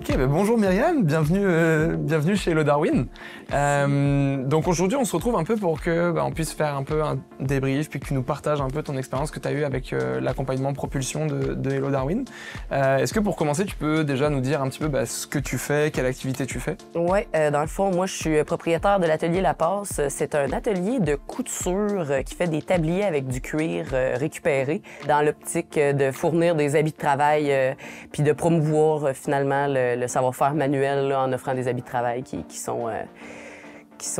Ok, bah bonjour Myriam, bienvenue chez Hello Darwin. Donc aujourd'hui on se retrouve un peu pour que on puisse faire un peu un débrief puis que tu nous partages un peu ton expérience que tu as eue avec l'accompagnement propulsion de Hello Darwin. Est-ce que pour commencer tu peux déjà nous dire un petit peu ce que tu fais, quelle activité tu fais? Oui, dans le fond, moi je suis propriétaire de l'atelier La Passe. C'est un atelier de couture qui fait des tabliers avec du cuir récupéré dans l'optique de fournir des habits de travail puis de promouvoir finalement le savoir-faire manuel là, en offrant des habits de travail qui sont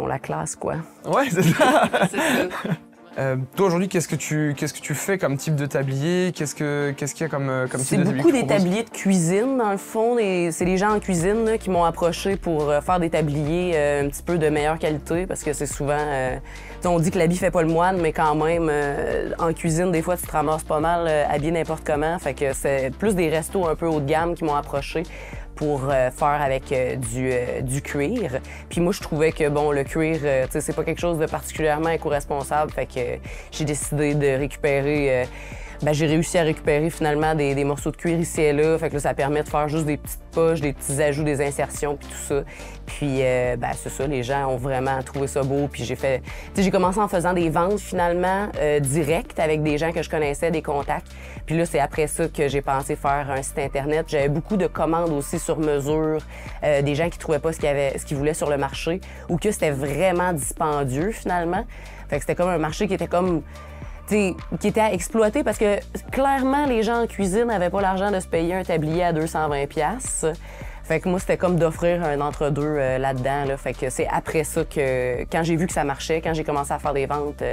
la classe, quoi. Ouais, c'est ça. C'est ça. Toi aujourd'hui, qu'est-ce que tu fais comme type de tablier? Qu'est-ce qu'il y a comme type C'est de tablier? beaucoup des tabliers de cuisine, dans le fond. C'est les gens en cuisine là, qui m'ont approché pour faire des tabliers un petit peu de meilleure qualité, parce que c'est souvent... on dit que l'habit fait pas le moine, mais quand même, en cuisine, des fois, tu te ramasses pas mal habillé n'importe comment. Fait que c'est plus des restos un peu haut de gamme qui m'ont approché pour faire avec du cuir. Puis moi, je trouvais que, bon, le cuir, tu sais, c'est pas quelque chose de particulièrement éco-responsable. Fait que j'ai décidé de récupérer... j'ai réussi à récupérer finalement des morceaux de cuir ici et là. Fait que là, ça permet de faire juste des petites poches, des petits ajouts, des insertions, puis tout ça. Puis, c'est ça, les gens ont vraiment trouvé ça beau. Puis j'ai commencé en faisant des ventes finalement directes avec des gens que je connaissais, des contacts. Puis là, c'est après ça que j'ai pensé faire un site Internet. J'avais beaucoup de commandes aussi sur mesure, des gens qui trouvaient pas ce qu'ils voulaient sur le marché ou que c'était vraiment dispendieux finalement. Fait que c'était comme un marché qui était comme... qui était à exploiter parce que clairement, les gens en cuisine n'avaient pas l'argent de se payer un tablier à 220$. Fait que moi, c'était comme d'offrir un entre-deux là-dedans. Là. Fait que c'est après ça que, quand j'ai vu que ça marchait, quand j'ai commencé à faire des ventes,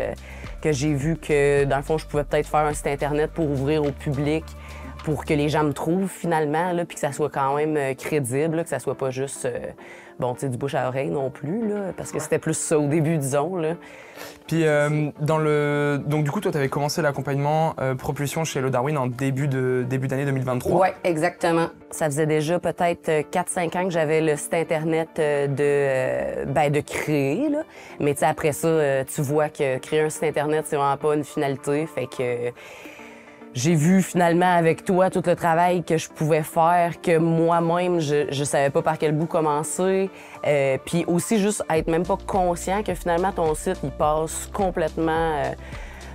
que j'ai vu que, dans le fond, je pouvais peut-être faire un site Internet pour ouvrir au public, pour que les gens me trouvent finalement, là, puis que ça soit quand même crédible, là, que ça soit pas juste, du bouche à oreille non plus, là, parce que c'était plus ça au début, disons. Là. Puis, donc du coup, toi, tu avais commencé l'accompagnement propulsion chez Hello Darwin en début d'année 2023. Oui, exactement. Ça faisait déjà peut-être 4-5 ans que j'avais le site Internet de créer, là. Mais tu sais, après ça, tu vois que créer un site Internet, c'est vraiment pas une finalité. Fait que j'ai vu finalement avec toi tout le travail que je pouvais faire, que moi-même, je savais pas par quel bout commencer. Puis aussi juste être même pas conscient que finalement ton site, il passe complètement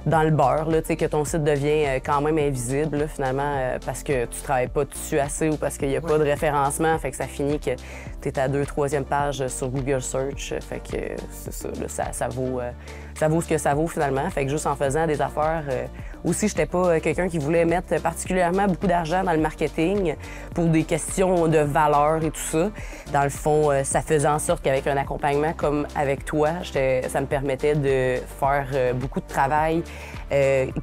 dans le beurre, là, que ton site devient quand même invisible là, finalement parce que tu travailles pas dessus assez ou parce qu'il n'y a pas de référencement. Fait que ça finit que tu es à 2e, 3e page sur Google Search. Fait que c'est ça, là, ça vaut ce que ça vaut finalement. Fait que juste en faisant des affaires... Aussi, j'étais pas quelqu'un qui voulait mettre particulièrement beaucoup d'argent dans le marketing pour des questions de valeur et tout ça. Dans le fond, ça faisait en sorte qu'avec un accompagnement comme avec toi, ça me permettait de faire beaucoup de travail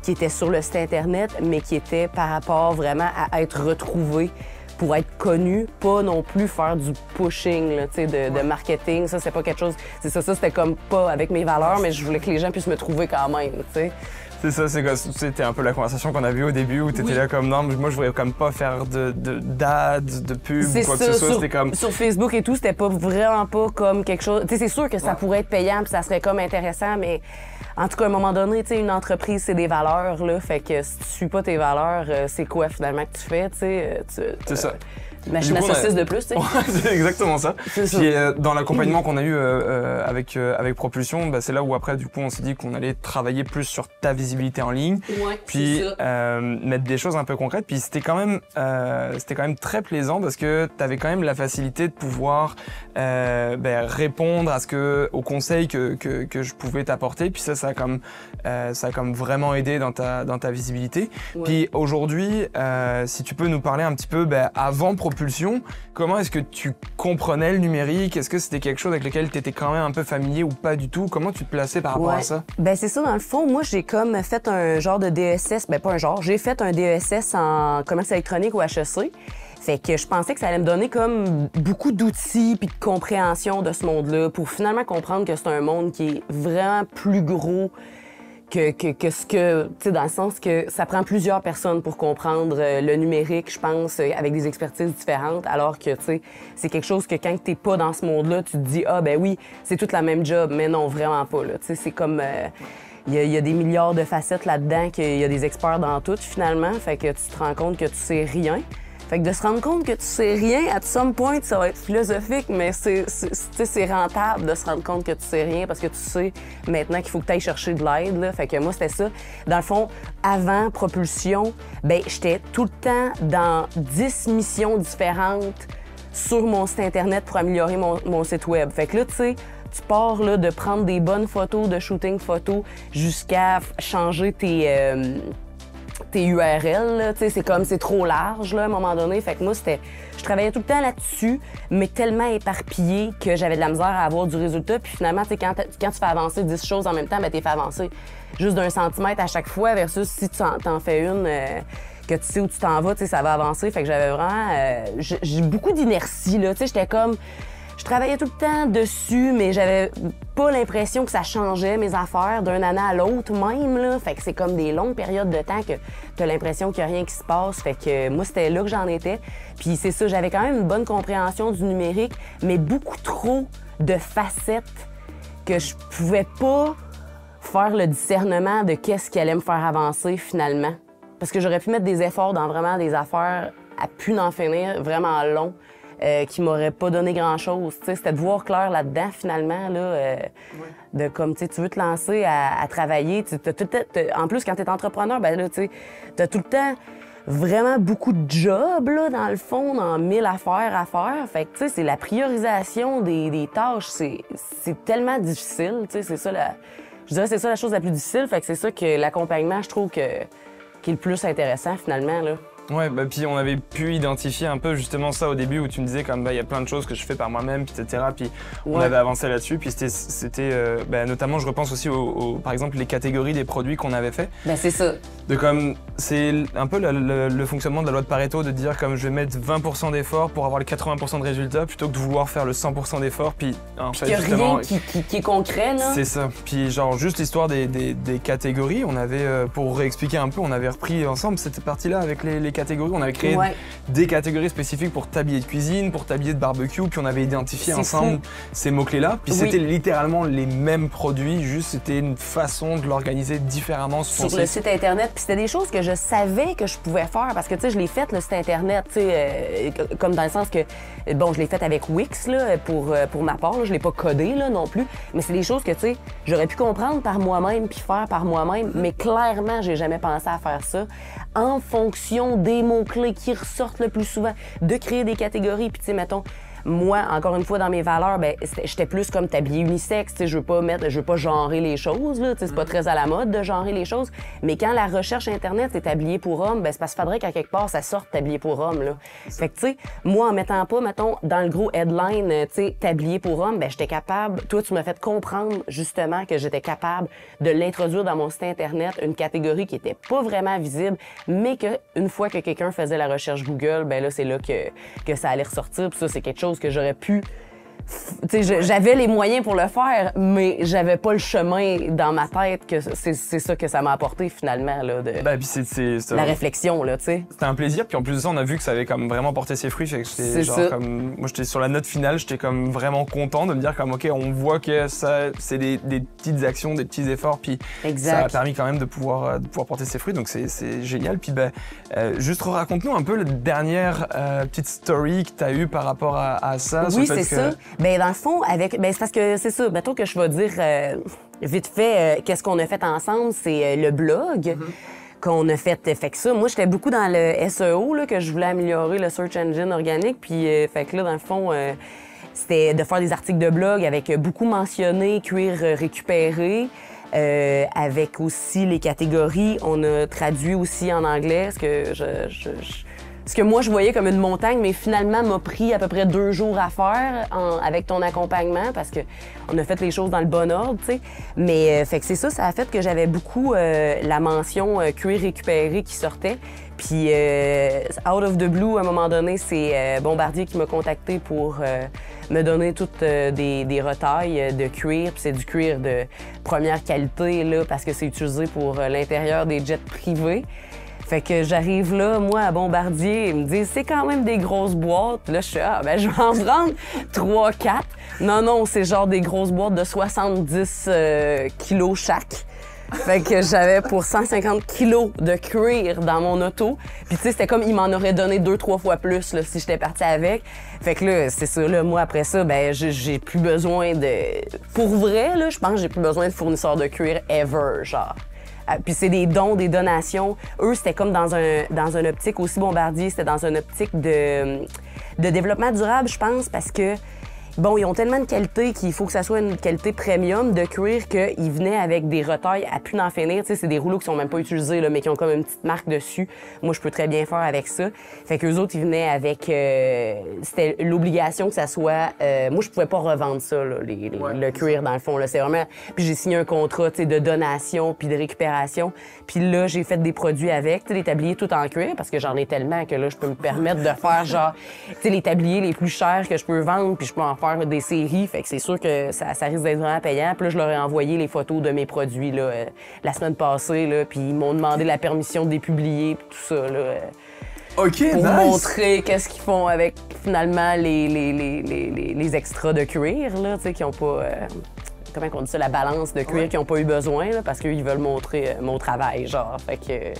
qui était sur le site Internet, mais qui était par rapport vraiment à être retrouvé pour être connu, pas non plus faire du pushing là, de marketing. Ça, c'est pas quelque chose... C'est ça, c'était comme pas avec mes valeurs, mais je voulais que les gens puissent me trouver quand même, t'sais. C'est ça, c'était un peu la conversation qu'on a vue au début où tu étais là comme non, moi je voulais comme pas faire d'ads, de pub ou quoi que ce soit. C'était comme... Sur Facebook et tout, c'était pas vraiment pas comme quelque chose... Tu sais, c'est sûr que ça pourrait être payant puis ça serait comme intéressant, mais en tout cas, à un moment donné, tu sais, une entreprise, c'est des valeurs, là. Fait que si tu suis pas tes valeurs, c'est quoi finalement que tu fais, tu sais? C'est ça. Machine à saucisse de plus, tu sais. Ouais, c'est exactement ça. C'est ça. Puis dans l'accompagnement qu'on a eu avec Propulsion, c'est là où après du coup on s'est dit qu'on allait travailler plus sur ta visibilité en ligne, puis mettre des choses un peu concrètes. Puis c'était quand même très plaisant parce que tu avais quand même la facilité de pouvoir répondre aux conseils que je pouvais t'apporter. Puis ça a comme vraiment aidé dans ta visibilité. Ouais. Puis aujourd'hui, si tu peux nous parler un petit peu avant Propulsion, comment est-ce que tu comprenais le numérique? Est-ce que c'était quelque chose avec lequel tu étais quand même un peu familier ou pas du tout? Comment tu te plaçais par rapport à ça? C'est ça, dans le fond, moi j'ai comme fait un genre de DESS, pas un genre, j'ai fait un DESS en commerce électronique au HEC. Fait que je pensais que ça allait me donner comme beaucoup d'outils puis de compréhension de ce monde-là pour finalement comprendre que c'est un monde qui est vraiment plus gros que ce que, tu sais, dans le sens que ça prend plusieurs personnes pour comprendre le numérique, je pense, avec des expertises différentes, alors que, tu sais, c'est quelque chose que quand t'es pas dans ce monde-là, tu te dis, ah, ben oui, c'est toute la même job, mais non, vraiment pas, là. Tu sais, c'est comme... Il y a des milliards de facettes là-dedans, qu'il y a des experts dans tout, finalement, fait que tu te rends compte que tu sais rien. Fait que de se rendre compte que tu sais rien, à some point, ça va être philosophique, mais c'est rentable de se rendre compte que tu sais rien parce que tu sais maintenant qu'il faut que tu ailles chercher de l'aide, là. Fait que moi, c'était ça. Dans le fond, avant Propulsion, ben j'étais tout le temps dans 10 missions différentes sur mon site Internet pour améliorer mon site Web. Fait que là, tu sais, tu pars là, de prendre des bonnes photos, de shooting photos, jusqu'à changer tes URL, c'est comme, c'est trop large, là, à un moment donné. Fait que moi, je travaillais tout le temps là-dessus, mais tellement éparpillé que j'avais de la misère à avoir du résultat. Puis finalement, quand tu fais avancer 10 choses en même temps, ben t'es fait avancer juste d'1 centimètre à chaque fois versus si tu t'en fais une que tu sais où tu t'en vas, ça va avancer. Fait que j'avais vraiment... j'ai beaucoup d'inertie, là. Tu sais, j'étais comme... Je travaillais tout le temps dessus, mais j'avais pas l'impression que ça changeait mes affaires d'une année à l'autre même, là. Fait que c'est comme des longues périodes de temps que t'as l'impression qu'il y a rien qui se passe. Fait que moi, c'était là que j'en étais. Puis c'est ça, j'avais quand même une bonne compréhension du numérique, mais beaucoup trop de facettes que je pouvais pas faire le discernement de qu'est-ce qui allait me faire avancer finalement. Parce que j'aurais pu mettre des efforts dans vraiment des affaires à pu n'en finir, vraiment longs. Qui m'aurait pas donné grand-chose. C'était de voir clair là-dedans, finalement, là, de comme, tu veux te lancer à travailler. En plus, quand tu es entrepreneur, ben là, tu as tout le temps vraiment beaucoup de jobs, là, dans le fond, dans 1000 affaires à faire. Fait que, tu sais, c'est la priorisation des tâches. C'est tellement difficile, tu sais, c'est ça je dirais que c'est ça la chose la plus difficile. Fait que c'est ça que l'accompagnement, je trouve qui est le plus intéressant, finalement, là. Ouais, bah puis on avait pu identifier un peu justement ça au début où tu me disais comme bah il y a plein de choses que je fais par moi-même, etc. Puis on avait avancé là-dessus. Puis c'était notamment je repense aussi par exemple les catégories des produits qu'on avait fait. Ben c'est ça. De comme c'est un peu le fonctionnement de la loi de Pareto de dire comme je vais mettre 20% d'efforts pour avoir les 80% de résultats plutôt que de vouloir faire le 100% d'efforts. Puis en fait justement rien qui est concret là. C'est ça. Puis genre juste l'histoire des catégories, on avait pour réexpliquer un peu, on avait repris ensemble cette partie-là avec les catégories. On avait créé des catégories spécifiques pour tablier de cuisine, pour tablier de barbecue, puis on avait identifié ensemble ces mots-clés-là. Puis c'était littéralement les mêmes produits, juste c'était une façon de l'organiser différemment sur le site Internet. Puis c'était des choses que je savais que je pouvais faire parce que, tu sais, je l'ai fait, le site Internet, tu sais, comme dans le sens que, bon, je l'ai fait avec Wix, là, pour ma part, là, je l'ai pas codé, là, non plus. Mais c'est des choses que, tu sais, j'aurais pu comprendre par moi-même puis faire par moi-même, mais clairement, j'ai jamais pensé à faire ça en fonction des mots-clés qui ressortent le plus souvent, de créer des catégories. Puis, tu sais, mettons, moi, encore une fois, dans mes valeurs, ben j'étais plus comme tablier unisexe. Tu sais, je veux pas genrer les choses, là. Tu sais, c'est pas très à la mode de genrer les choses. Mais quand la recherche Internet c'est tablier pour homme, ben c'est parce qu'il faudrait qu'à quelque part, ça sorte tablier pour homme, là. Fait que, tu sais, moi, en mettant pas, mettons, dans le gros headline, tu sais, tablier pour homme, ben j'étais capable. Toi, tu m'as fait comprendre, justement, que j'étais capable de l'introduire dans mon site Internet, une catégorie qui était pas vraiment visible, mais que une fois que quelqu'un faisait la recherche Google, ben là, c'est là que ça allait ressortir. Puis ça, c'est quelque chose que j'aurais pu... J'avais les moyens pour le faire, mais j'avais pas le chemin dans ma tête que c'est ça que ça m'a apporté finalement, là, la réflexion, là, tu sais. C'était un plaisir, puis en plus de ça, on a vu que ça avait comme vraiment porté ses fruits, fait que j'étais genre comme... Moi, j'étais sur la note finale, j'étais comme vraiment content de me dire comme, OK, on voit que ça, c'est des petites actions, des petits efforts, puis ça a permis quand même de pouvoir porter ses fruits, donc c'est génial. Puis juste raconte-nous un peu la dernière petite story que tu as eue par rapport à ça. Oui, c'est ça. Ben dans le fond, c'est parce que c'est ça. Mettons que je vais dire vite fait qu'est-ce qu'on a fait ensemble, c'est le blog qu'on a fait. Fait que ça, moi, j'étais beaucoup dans le SEO, là, que je voulais améliorer le search engine organique. Puis, fait que là, dans le fond, c'était de faire des articles de blog avec beaucoup mentionné cuir récupéré. Avec aussi les catégories. On a traduit aussi en anglais, ce que moi, je voyais comme une montagne, mais finalement m'a pris à peu près 2 jours à faire avec ton accompagnement parce qu'on a fait les choses dans le bon ordre, tu sais. Mais fait que c'est ça, ça a fait que j'avais beaucoup la mention cuir récupéré qui sortait. Puis, out of the blue, à un moment donné, c'est Bombardier qui m'a contacté pour me donner toutes des retailles de cuir. Puis c'est du cuir de première qualité, là, parce que c'est utilisé pour l'intérieur des jets privés. Fait que j'arrive là, moi, à Bombardier, ils me disent « c'est quand même des grosses boîtes ». Là, je suis « ah, ben je vais en prendre 3-4 ». Non, c'est genre des grosses boîtes de 70 kilos chaque. Fait que j'avais pour 150 kilos de cuir dans mon auto. Puis tu sais, c'était comme il m'en aurait donné 2-3 fois plus là, si j'étais partie avec. Fait que là, c'est ça, là, moi après ça, ben j'ai plus besoin de... Pour vrai, là, je pense que j'ai plus besoin de fournisseurs de cuir ever, genre. Puis c'est des dons, des donations. Eux, c'était comme dans un optique aussi Bombardier, c'était dans une optique de développement durable, je pense, parce que bon, ils ont tellement de qualité qu'il faut que ça soit une qualité premium de cuir qu'ils venaient avec des retailles à plus n'en finir. Tu sais, c'est des rouleaux qui sont même pas utilisés, là, mais qui ont comme une petite marque dessus. Moi, je peux très bien faire avec ça. Fait qu'eux autres, ils venaient avec... c'était l'obligation que ça soit... moi, je pouvais pas revendre ça, là, le cuir, dans le fond. Là. C'est vraiment... Puis j'ai signé un contrat, tu sais, de donation puis de récupération. Puis là, j'ai fait des produits avec, tu sais, des tabliers tout en cuir, parce que j'en ai tellement que là, je peux me permettre de faire, genre, tu sais, les tabliers les plus chers que je peux vendre, puis je peux en faire des séries, fait que c'est sûr que ça risque d'être vraiment payant. Puis là, je leur ai envoyé les photos de mes produits là, la semaine passée, là, puis ils m'ont demandé la permission de les publier, puis tout ça, là, OK, pour nice. Montrer qu'est-ce qu'ils font avec, finalement, les extras de cuir, là, tu sais, qui n'ont pas... comment on dit ça, la balance de cuir qu'ils n'ont pas eu besoin, là, parce qu'ils veulent montrer mon travail, genre. Fait que...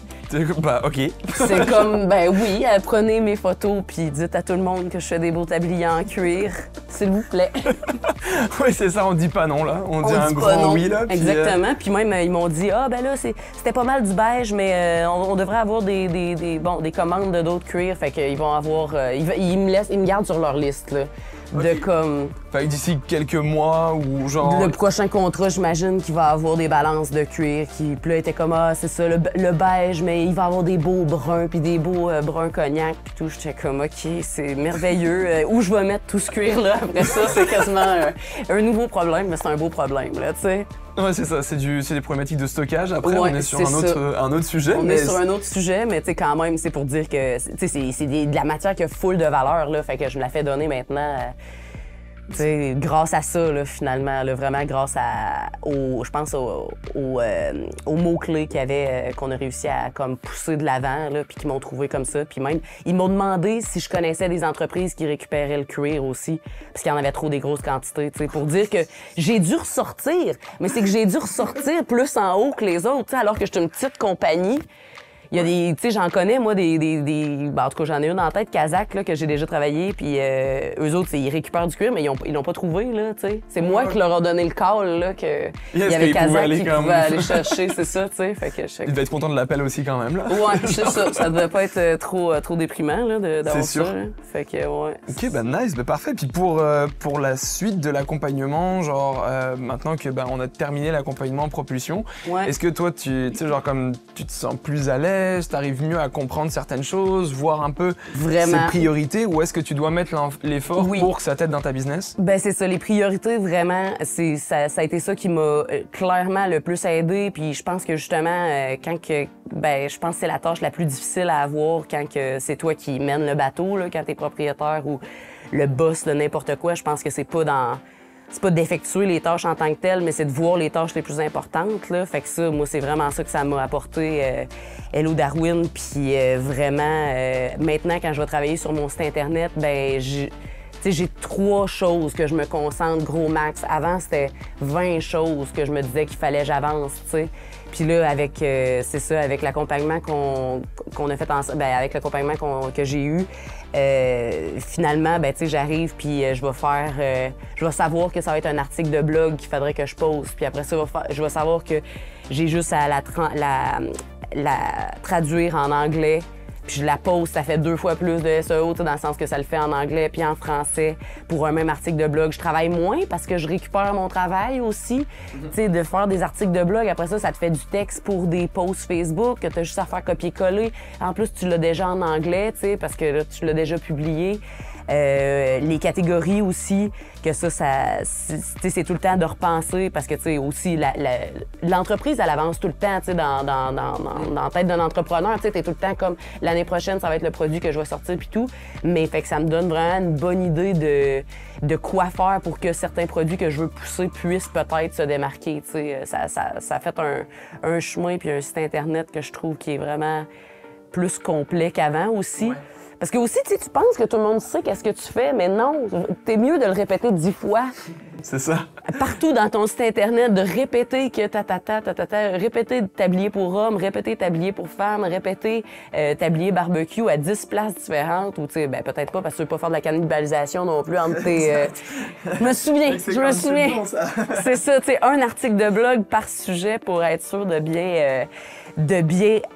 Bah, OK. C'est comme, ben oui, prenez mes photos puis dites à tout le monde que je fais des beaux tabliers en cuir, s'il vous plaît. Oui, c'est ça, on dit pas non, là. On dit un grand oui, là. Puis, exactement. Puis même, ils m'ont dit, ah, ben là, c'était pas mal du beige, mais on devrait avoir des commandes d'autres cuirs. Fait qu'ils vont avoir... ils me gardent sur leur liste, là. Okay. De comme... Fait que d'ici quelques mois ou genre... Le prochain contrat, j'imagine qu'il va avoir des balances de cuir qui... Puis là, était comme, ah, c'est ça, le beige, mais il va avoir des beaux bruns, puis des beaux bruns cognac, puis tout. J'étais comme, OK, c'est merveilleux. Où je vais mettre tout ce cuir-là? Après ça, c'est quasiment un nouveau problème, mais c'est un beau problème, là, tu sais. Ouais, c'est ça, c'est des problématiques de stockage. Après, ouais, on est sur un autre sujet. On est sur un autre sujet, mais tu sais, quand même, c'est pour dire que c'est de la matière qui a full de valeur, là, fait que je me la fais donner maintenant. T'sais, grâce à ça, là, finalement, là, vraiment grâce je pense aux mots-clés qu'il y avait, qu'on a réussi à comme, pousser de l'avant, puis qu'ils m'ont trouvé comme ça. Puis même, ils m'ont demandé si je connaissais des entreprises qui récupéraient le cuir aussi, parce qu'il y en avait trop des grosses quantités, pour dire que j'ai dû ressortir. Mais c'est que j'ai dû ressortir plus en haut que les autres, alors que j'étais une petite compagnie. Il y a des, tu sais, j'en connais, moi, ben, en tout cas, j'en ai une en tête, Kazakh, là, que j'ai déjà travaillé, puis eux autres, ils récupèrent du cuir, mais ils l'ont pas trouvé, là, tu sais. C'est moi qui leur ai donné le call, là, il y avait Kazakh qui pouvait aller chercher, c'est ça, tu sais. Fait que il devait être content de l'appel aussi, quand même, là. Ouais, c'est ça. Ça devait pas être trop déprimant, là, d'avoir ça. Là. Fait que, ouais. OK, ben nice, ben parfait. Puis pour la suite de l'accompagnement, genre, maintenant que, ben, on a terminé l'accompagnement en propulsion, est-ce que toi, tu sais, genre, comme, tu te sens plus à l'aise? T'arrives mieux à comprendre certaines choses, voir un peu ses priorités, ou est-ce que tu dois mettre l'effort pour que ça t'aide dans ta business? Ben c'est ça, les priorités, vraiment, ça a été ça qui m'a clairement le plus aidé. Puis je pense que justement, je pense que c'est la tâche la plus difficile à avoir quand c'est toi qui mènes le bateau, là, quand t'es propriétaire ou le boss de n'importe quoi. Je pense que c'est pas d'effectuer les tâches en tant que telles, mais c'est de voir les tâches les plus importantes, là. Fait que ça, moi, c'est vraiment ça que ça m'a apporté, Hello Darwin. Puis vraiment, maintenant, quand je vais travailler sur mon site Internet, ben j'ai 3 choses que je me concentre gros max. Avant, c'était 20 choses que je me disais qu'il fallait que j'avance, tu sais. Puis là, avec avec l'accompagnement qu'on a fait ensemble, avec l'accompagnement que j'ai eu, finalement, ben tu sais, j'arrive puis je vais savoir que ça va être un article de blog qu'il faudrait que je pose. Puis après ça, je vais savoir que j'ai juste à la traduire en anglais. Puis je la pose, ça fait 2 fois plus de SEO, dans le sens que ça le fait en anglais puis en français pour un même article de blog. Je travaille moins parce que je récupère mon travail aussi. Tu sais, de faire des articles de blog, après ça te fait du texte pour des posts Facebook que tu as juste à faire copier-coller. En plus, tu l'as déjà en anglais, tu sais, parce que là, tu l'as déjà publié. Les catégories aussi, que c'est tout le temps de repenser parce que, tu sais, aussi, l'entreprise, elle avance tout le temps, tu sais, dans la tête d'un entrepreneur, tu sais, t'es tout le temps comme l'année prochaine, ça va être le produit que je vais sortir puis tout. Mais fait que ça me donne vraiment une bonne idée de quoi faire pour que certains produits que je veux pousser puissent peut-être se démarquer, tu sais. Ça a fait un chemin puis un site Internet que je trouve qui est vraiment plus complet qu'avant aussi. Ouais. Parce que aussi, tu penses que tout le monde sait qu'est-ce que tu fais, mais non, t'es mieux de le répéter 10 fois C'est ça. Partout dans ton site Internet, de répéter que répéter tablier pour hommes, répéter tablier pour femmes, répéter tablier barbecue à 10 places différentes, ou tu sais, ben peut-être pas parce que tu veux pas faire de la cannibalisation non plus entre tes... Je me souviens. Bon, c'est ça, tu sais, un article de blog par sujet pour être sûr de bien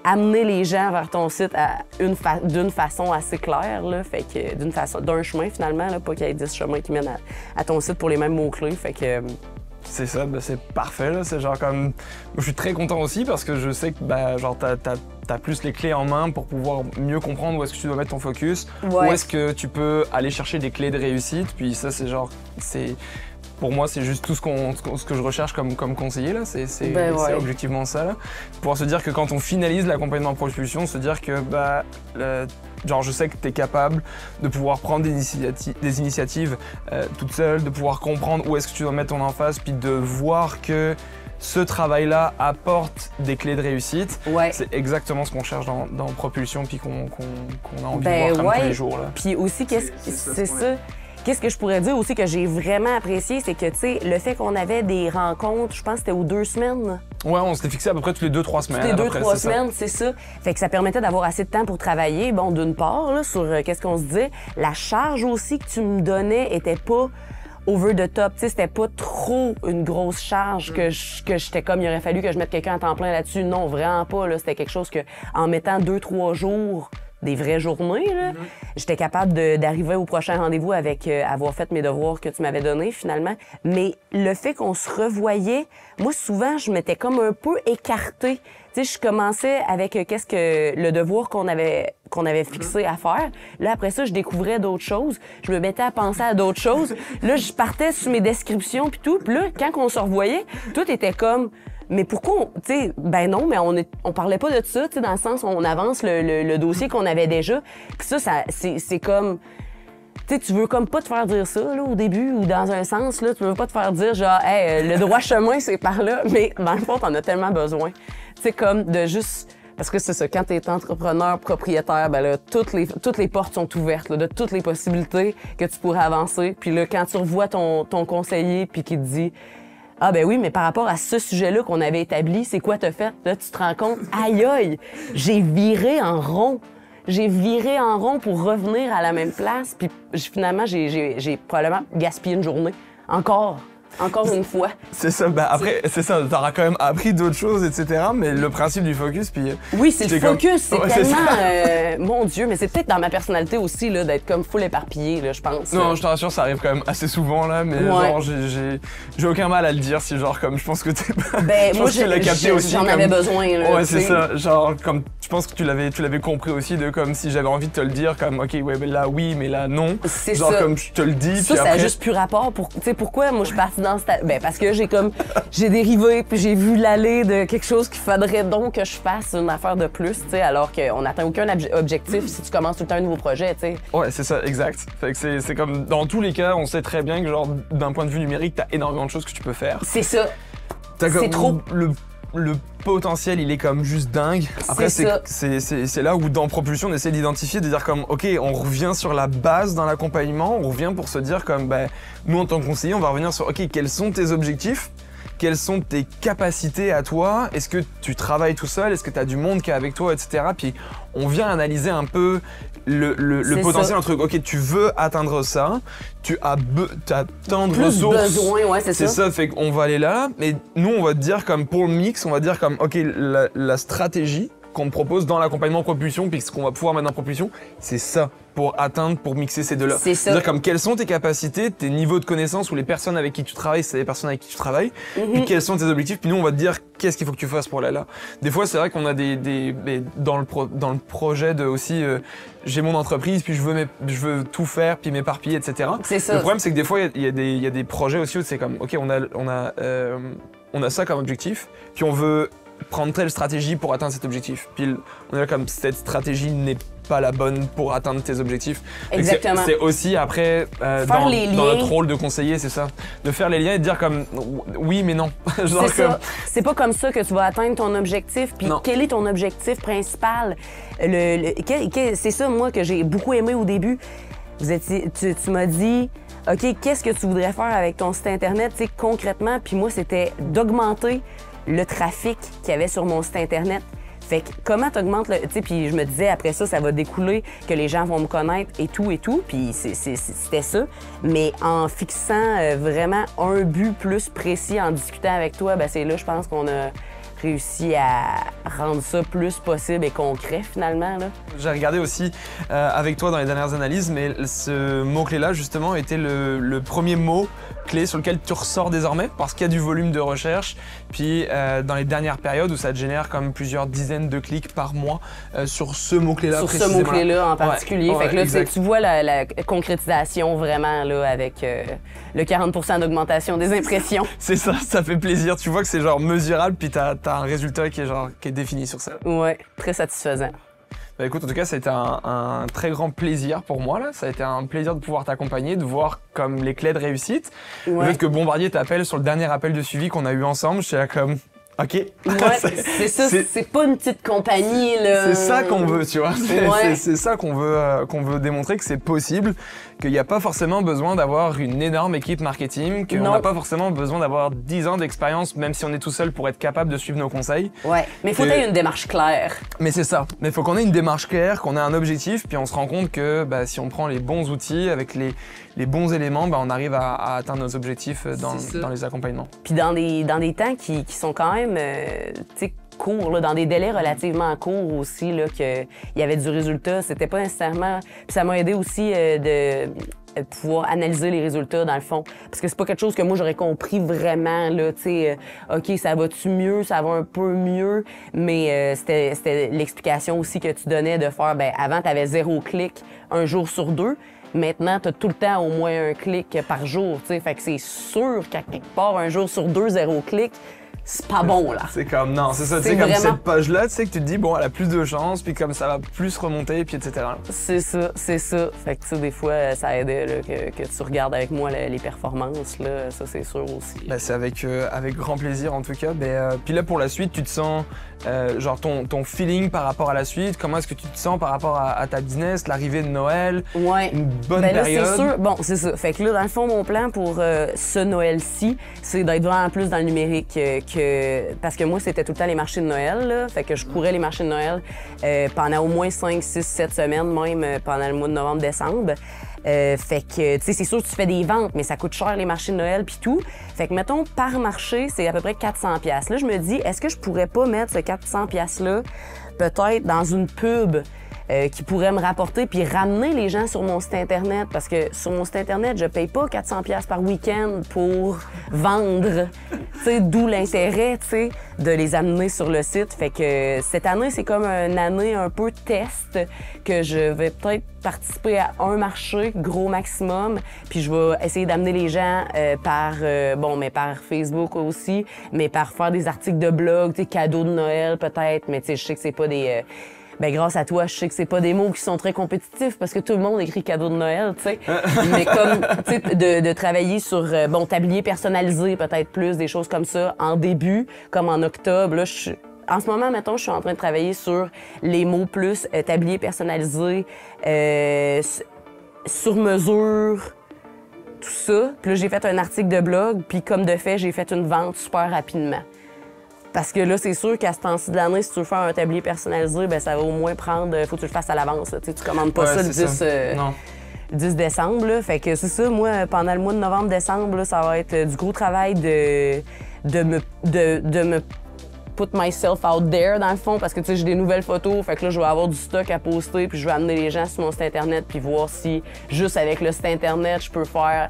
amener les gens vers ton site d'une façon assez claire, là, fait que d'un chemin finalement, là, pas qu'il y ait 10 chemins qui mènent à ton site pour les mêmes mots-clés, fait que... C'est ça, ben c'est parfait, là. C'est genre comme... Moi, je suis très content aussi parce que je sais que genre t'as plus les clés en main pour pouvoir mieux comprendre où est-ce que tu dois mettre ton focus, où est-ce que tu peux aller chercher des clés de réussite, puis ça, c'est genre... Pour moi, c'est juste tout ce que je recherche comme conseiller, là. C'est objectivement ça, là. Pouvoir se dire que quand on finalise l'accompagnement en propulsion, se dire que, genre, je sais que tu es capable de pouvoir prendre des initiatives toute seule, de pouvoir comprendre où est-ce que tu dois mettre ton emphase, puis de voir que ce travail-là apporte des clés de réussite. C'est exactement ce qu'on cherche dans propulsion, puis qu'on a envie de voir tous les jours, là. Puis aussi, c'est ça. Qu'est-ce que je pourrais dire aussi que j'ai vraiment apprécié, c'est que, tu sais, le fait qu'on avait des rencontres, je pense que c'était aux 2 semaines. Ouais, on s'était fixé à peu près toutes les 2-3 semaines. Toutes les 2-3 semaines, c'est ça. Fait que ça permettait d'avoir assez de temps pour travailler. Bon, d'une part, là, sur qu'est-ce qu'on se disait. La charge aussi que tu me donnais était pas over the top. Tu sais, c'était pas trop une grosse charge que j'étais comme, il aurait fallu que je mette quelqu'un à temps plein là-dessus. Non, vraiment pas, là. C'était quelque chose que, en mettant 2-3 jours, des vraies journées, là, j'étais capable d'arriver au prochain rendez-vous avec avoir fait mes devoirs que tu m'avais donnés, finalement. Mais le fait qu'on se revoyait, moi, souvent, je m'étais comme un peu écartée. Tu sais, je commençais avec le devoir qu'on avait fixé à faire. Là, après ça, je découvrais d'autres choses. Je me mettais à penser à d'autres choses. Là, je partais sur mes descriptions puis tout. Puis là, quand on se revoyait, tout était comme... Mais pourquoi, tu sais, ben non, mais on parlait pas de ça, tu sais, dans le sens où on avance le dossier qu'on avait déjà. Puis ça c'est comme, tu sais, tu veux comme pas te faire dire ça, là, au début, ou dans un sens, là, tu veux pas te faire dire, genre, hey, le droit chemin, c'est par là, mais dans le fond, t'en as tellement besoin. Tu sais, comme de juste... Parce que c'est ça, quand t'es entrepreneur, propriétaire, ben là, toutes les portes sont ouvertes, là, de toutes les possibilités que tu pourrais avancer. Puis là, quand tu revois ton conseiller, puis qu'il te dit... Ah ben oui, mais par rapport à ce sujet-là qu'on avait établi, c'est quoi t'as fait? Là, tu te rends compte, aïe aïe, j'ai viré en rond. J'ai viré en rond pour revenir à la même place. Puis finalement, j'ai probablement gaspillé une journée. Encore une fois. C'est ça, ben après, c'est ça, t'auras quand même appris d'autres choses, etc. Mais le principe du focus, puis... Oui, c'est le focus, c'est tellement... mon Dieu, mais c'est peut-être dans ma personnalité aussi, là, d'être comme full éparpillé, là, je pense. Non, je te rassure, ça arrive quand même assez souvent, là, mais genre, j'ai aucun mal à le dire, si genre, comme, je pense que t'es pas... Ben, moi, j'en avais besoin, là. Ouais, c'est ça, genre, comme, je pense que tu l'avais compris aussi, de comme, si j'avais envie de te le dire, comme, OK, ouais, ben là, oui, mais là, non. C'est genre, ça. comme, je te le dis, ça, puis après... Ça a juste plus rapport pour... Tu sais, pourquoi moi, je suis partie dans cette... Ben, parce que j'ai dérivé, puis j'ai vu l'aller de quelque chose qu'il faudrait donc que je fasse une affaire de plus, tu sais, alors qu'on n'atteint aucun objectif si tu commences tout le temps un nouveau projet, tu sais. Ouais, c'est ça, exact. Fait que c'est comme, dans tous les cas, on sait très bien que, genre, d'un point de vue numérique, t'as énormément de choses que tu peux faire. C'est ça. C'est trop. Le potentiel, il est comme juste dingue. Après, c'est là où, dans Propulsion, on essaie d'identifier, de dire comme, OK, on revient sur la base dans l'accompagnement, on revient pour se dire comme, ben, nous, en tant que conseiller, on va revenir sur, OK, quels sont tes objectifs? Quelles sont tes capacités à toi? Est-ce que tu travailles tout seul? Est-ce que tu as du monde qui est avec toi, etc. Puis on vient analyser un peu le potentiel entre, OK, tu veux atteindre ça, tu as tant de ressources. Besoin, ouais, c'est ça. C'est ça, fait qu'on va aller là. Mais nous, on va te dire comme, pour le mix, on va dire comme, OK, la stratégie qu'on te propose dans l'accompagnement propulsion, puis ce qu'on va pouvoir mettre dans propulsion, c'est ça, pour mixer ces deux-là. C'est ça. C'est-à-dire comme quelles sont tes capacités, tes niveaux de connaissances ou les personnes avec qui tu travailles, c'est les personnes avec qui tu travailles, puis quels sont tes objectifs, puis nous on va te dire qu'est-ce qu'il faut que tu fasses pour aller là. Des fois c'est vrai qu'on a dans le projet de aussi j'ai mon entreprise, puis je veux tout faire, puis m'éparpiller, etc. C'est ça. Le problème c'est que des fois il y a des projets aussi où c'est comme ok on a ça comme objectif, puis on veut prendre telle stratégie pour atteindre cet objectif. Puis on est là comme cette stratégie n'est pas la bonne pour atteindre tes objectifs. Exactement. C'est aussi après dans notre rôle de conseiller, c'est ça, de faire les liens et de dire comme oui mais non. C'est ça. C'est pas comme ça que tu vas atteindre ton objectif. Puis quel est ton objectif principal? C'est ça moi que j'ai beaucoup aimé au début. Tu m'as dit OK, qu'est-ce que tu voudrais faire avec ton site Internet, tu sais, concrètement? Puis moi, c'était d'augmenter le trafic qu'il y avait sur mon site Internet. Fait que comment t'augmentes le... Tu sais, puis je me disais, après ça, ça va découler, que les gens vont me connaître et tout, puis c'était ça. Mais en fixant vraiment un but plus précis, en discutant avec toi, ben c'est là, je pense qu'on a réussi à rendre ça plus possible et concret, finalement, là. J'ai regardé aussi avec toi dans les dernières analyses, mais ce mot-clé-là, justement, était le premier mot clé sur lequel tu ressors désormais, parce qu'il y a du volume de recherche. Puis dans les dernières périodes où ça te génère comme plusieurs dizaines de clics par mois sur ce mot-clé-là. Sur ce mot-clé-là en particulier. Ouais, fait que là, tu vois la concrétisation vraiment là, avec le 40% d'augmentation des impressions. C'est ça, ça fait plaisir. Tu vois que c'est genre mesurable, puis t'as un résultat qui est défini sur ça. Ouais, très satisfaisant. Bah écoute, en tout cas, ça a été un très grand plaisir pour moi, là. Ça a été un plaisir de pouvoir t'accompagner, de voir comme les clés de réussite. Ouais. Le fait que Bombardier t'appelle sur le dernier appel de suivi qu'on a eu ensemble, j'étais là comme... OK. Ouais, c'est ça, c'est pas une petite compagnie, là. C'est ça qu'on veut, tu vois. C'est ça qu'on veut démontrer, que c'est possible, qu'il n'y a pas forcément besoin d'avoir une énorme équipe marketing, qu'on n'a pas forcément besoin d'avoir 10 ans d'expérience, même si on est tout seul, pour être capable de suivre nos conseils. Ouais, mais il faut avoir une démarche claire. Mais c'est ça. Mais il faut qu'on ait une démarche claire, qu'on ait un objectif, puis on se rend compte que bah, si on prend les bons outils, avec les bons éléments, bah, on arrive à atteindre nos objectifs dans les accompagnements. Puis dans des temps qui sont quand même courts, là, dans des délais relativement courts aussi, qu'il y avait du résultat. C'était pas nécessairement... Puis ça m'a aidé aussi de pouvoir analyser les résultats, dans le fond. Parce que c'est pas quelque chose que moi, j'aurais compris vraiment, là, tu sais, OK, ça va-tu mieux, ça va un peu mieux, mais c'était l'explication aussi que tu donnais de faire, ben avant, t'avais 0 clic un jour sur 2. Maintenant, tu as tout le temps au moins un clic par jour, tu sais. Fait que c'est sûr qu'à quelque part, un jour sur 2, 0 clic, c'est pas bon, là. C'est comme, non, c'est ça, tu sais, comme cette page-là, tu sais, que tu te dis, bon, elle a plus de chance, puis comme ça va plus remonter, puis etc. C'est ça, c'est ça. Fait que, tu sais, des fois, ça aidait là, que tu regardes avec moi les performances, là, ça, c'est sûr aussi. Ben, c'est avec grand plaisir, en tout cas. Puis là, pour la suite, tu te sens, genre, ton feeling par rapport à la suite, comment est-ce que tu te sens par rapport à ta business, l'arrivée de Noël, une bonne période? C'est sûr, bon, c'est ça. Fait que là, dans le fond, mon plan pour ce Noël-ci, c'est d'être vraiment plus dans le numérique parce que moi, c'était tout le temps les marchés de Noël, là. Fait que je courais les marchés de Noël pendant au moins 5, 6, 7 semaines, même pendant le mois de novembre-décembre. Fait que, tu sais, c'est sûr que tu fais des ventes, mais ça coûte cher les marchés de Noël puis tout. Fait que, mettons, par marché, c'est à peu près 400$. Là, je me dis, est-ce que je pourrais pas mettre ce 400$-là peut-être dans une pub qui pourrait me rapporter puis ramener les gens sur mon site Internet? Parce que sur mon site Internet, je paye pas 400$ par week-end pour vendre. Tu sais, d'où l'intérêt, tu sais, de les amener sur le site. Fait que cette année, c'est comme une année un peu test que je vais peut-être participer à un marché, gros maximum, puis je vais essayer d'amener les gens par Facebook aussi, mais par faire des articles de blog, tu sais, cadeaux de Noël peut-être, mais tu sais, je sais que c'est pas des... Ben grâce à toi, je sais que c'est pas des mots qui sont très compétitifs parce que tout le monde écrit cadeau de Noël, tu sais. Mais comme, tu sais, de travailler sur, tablier personnalisé, peut-être plus, des choses comme ça, en début, comme en octobre, là, en ce moment, mettons, je suis en train de travailler sur les mots plus tablier personnalisé, sur mesure, tout ça. Puis là, j'ai fait un article de blog, puis comme de fait, j'ai fait une vente super rapidement. Parce que là, c'est sûr qu'à ce temps-ci de l'année, si tu veux faire un tablier personnalisé, ben ça va au moins prendre... Faut que tu le fasses à l'avance. Tu commandes pas ça le 10 décembre. Là. Fait que c'est ça, moi, pendant le mois de novembre-décembre, là, ça va être du gros travail de me put myself out there, dans le fond, parce que tu sais, j'ai des nouvelles photos, fait que là, je vais avoir du stock à poster, puis je vais amener les gens sur mon site Internet, puis voir si, juste avec le site Internet, je peux faire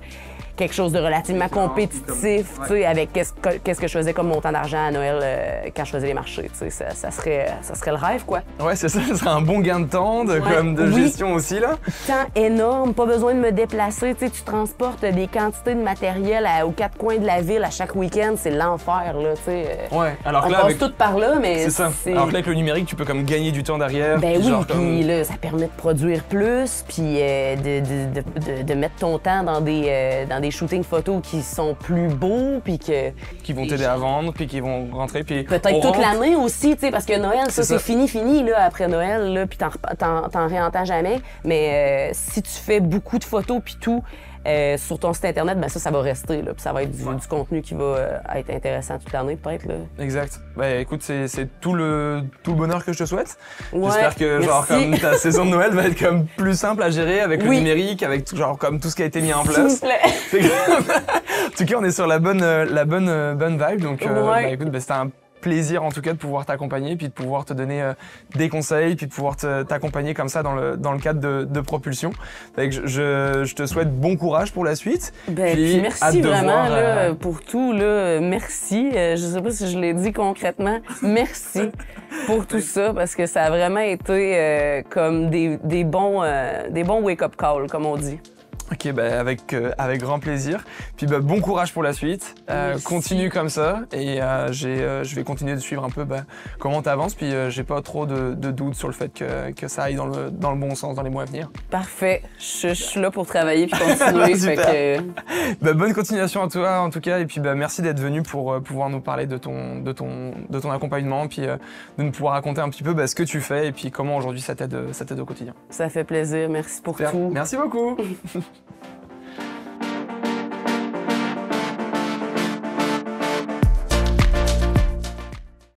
quelque chose de relativement compétitif, tu sais, avec qu'est-ce que je faisais comme montant d'argent à Noël quand je faisais les marchés, tu sais, ça serait le rêve, quoi. Ouais, c'est ça, ça serait un bon gain de temps, de gestion aussi, là. Temps énorme, pas besoin de me déplacer, tu sais, tu transportes des quantités de matériel aux 4 coins de la ville à chaque week-end, c'est l'enfer, là, tu sais. Ouais, alors on passe tout par là, mais c'est ça. Alors que là, avec le numérique, tu peux comme gagner du temps derrière. Ben oui, puis là, ça permet de produire plus, puis de mettre ton temps dans des shootings photos qui sont plus beaux, puis qui vont t'aider à vendre, puis qui vont rentrer, puis... Peut-être toute l'année aussi, tu sais, parce que Noël, ça, c'est fini, là, après Noël, là, puis t'en réentends jamais. Mais si tu fais beaucoup de photos, puis tout, sur ton site Internet, ben ça va rester. Là, puis ça va être du contenu qui va être intéressant toute l'année, peut-être. Là. Exact. Bah, écoute, c'est tout le bonheur que je te souhaite. Ouais, j'espère que genre, comme ta saison de Noël va être comme plus simple à gérer avec le numérique, avec genre, comme tout ce qui a été mis en place. S'il vous plaît. En tout cas, on est sur la bonne vibe. Donc, bah, écoute, bah, c'était un plaisir en tout cas de pouvoir t'accompagner, puis de pouvoir te donner des conseils, puis de pouvoir t'accompagner comme ça dans le cadre de propulsion. Je te souhaite bon courage pour la suite. Puis merci vraiment là, pour tout. Là, merci. Je sais pas si je l'ai dit concrètement. Merci pour tout ça parce que ça a vraiment été comme des bons wake-up calls, comme on dit. Ok, bah avec grand plaisir. Puis bah, bon courage pour la suite. Continue comme ça et je vais continuer de suivre un peu comment tu avances. Puis j'ai pas trop de doutes sur le fait que ça aille dans le bon sens dans les mois à venir. Parfait. Je suis là pour travailler puis continuer. Fait que... bah, bonne continuation à toi en tout cas. Et puis bah, merci d'être venu pour pouvoir nous parler de ton accompagnement. Puis de nous pouvoir raconter un petit peu ce que tu fais et puis comment aujourd'hui ça t'aide au quotidien. Ça fait plaisir. Merci pour tout. Merci beaucoup.